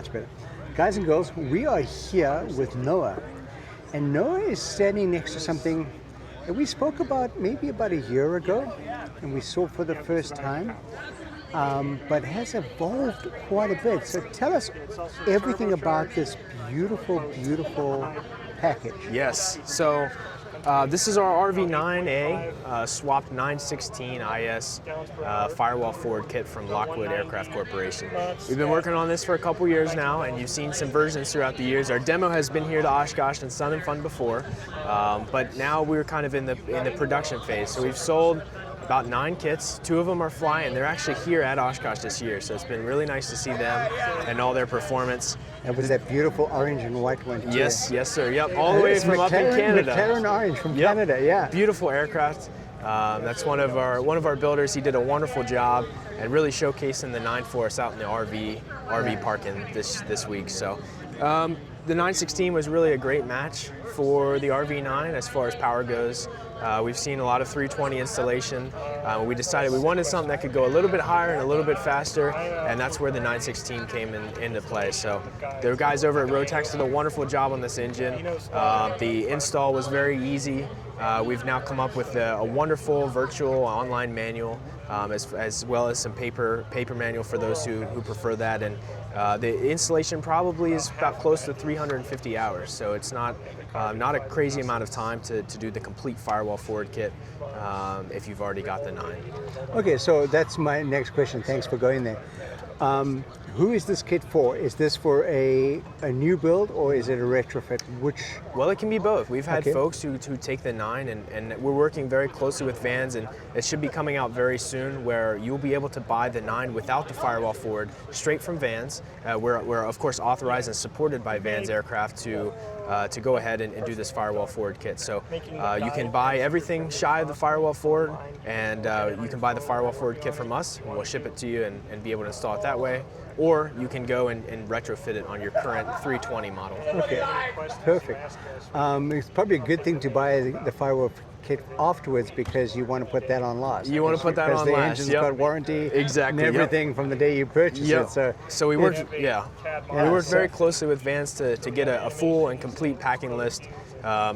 much better. Guys and girls, we are here with Noah. And Noah is standing next to something that we spoke about maybe about a year ago, and we saw for the first time, but has evolved quite a bit. So tell us everything about this beautiful, beautiful package. Yes, so this is our Rv9A swapped 916 IS firewall forward kit from Lockwood Aircraft Corporation. We've been working on this for a couple years now, and you've seen some versions throughout the years. Our demo has been here to Oshkosh and Sun and Fun before, but now we're kind of in the production phase. So we've sold about 9 kits. 2 of them are flying. They're actually here at Oshkosh this year, so it's been really nice to see them and all their performance. And was that beautiful orange and white one too? Yes, sir. Yep, all the way from up in Canada. McLaren orange from Canada, yeah. Beautiful aircraft. That's one of our builders. He did a wonderful job and really showcasing the 9 for us out in the RV parking this week. So the 916 was really a great match for the Rv9 as far as power goes. We've seen a lot of 320 installation. We decided we wanted something that could go a little bit higher and a little bit faster, and that's where the 916 came into play. So the guys over at Rotax did a wonderful job on this engine. The install was very easy. We've now come up with a wonderful virtual online manual, as well as some paper manual for those who prefer that. And the installation probably is about close to 350 hours, so it's not a crazy amount of time to do the complete firewall forward kit if you've already got the 9. Okay, so that's my next question. Thanks for going there. Who is this kit for? Is this for a new build or is it a retrofit? Well, it can be both. We've had folks who take the 9 and we're working very closely with Vans, and it should be coming out very soon where you'll be able to buy the 9 without the firewall forward straight from Vans. We're of course authorized and supported by Vans Aircraft to go ahead and do this firewall forward kit. So you can buy everything shy of the firewall forward, and you can buy the firewall forward kit from us, and we'll ship it to you and be able to install it that way. Or you can go and retrofit it on your current 320 model. Okay, perfect. It's probably a good thing to buy the firewall kit afterwards because you want to put that on last. You want to put that on last. Because the engine's got warranty and everything from the day you purchase it. So we worked, we worked very closely with Vans to get a full and complete packing list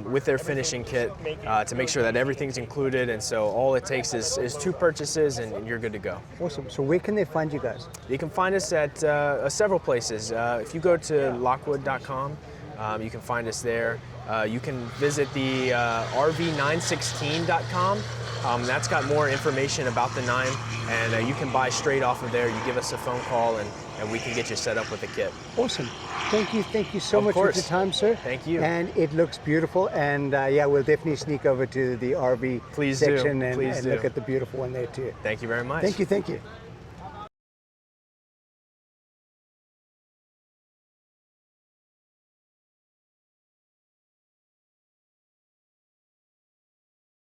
with their finishing kit to make sure that everything's included, and so all it takes is 2 purchases and you're good to go. Awesome. So where can they find you guys? You can find us at several places. If you go to lockwood.com, you can find us there. You can visit the rv916.com. That's got more information about the 9, and you can buy straight off of there. You give us a phone call and we can get you set up with the kit. Awesome. Thank you so much for your time, sir. Thank you. And it looks beautiful, and we'll definitely sneak over to the RV section and look at the beautiful one there too. Thank you very much. Thank you.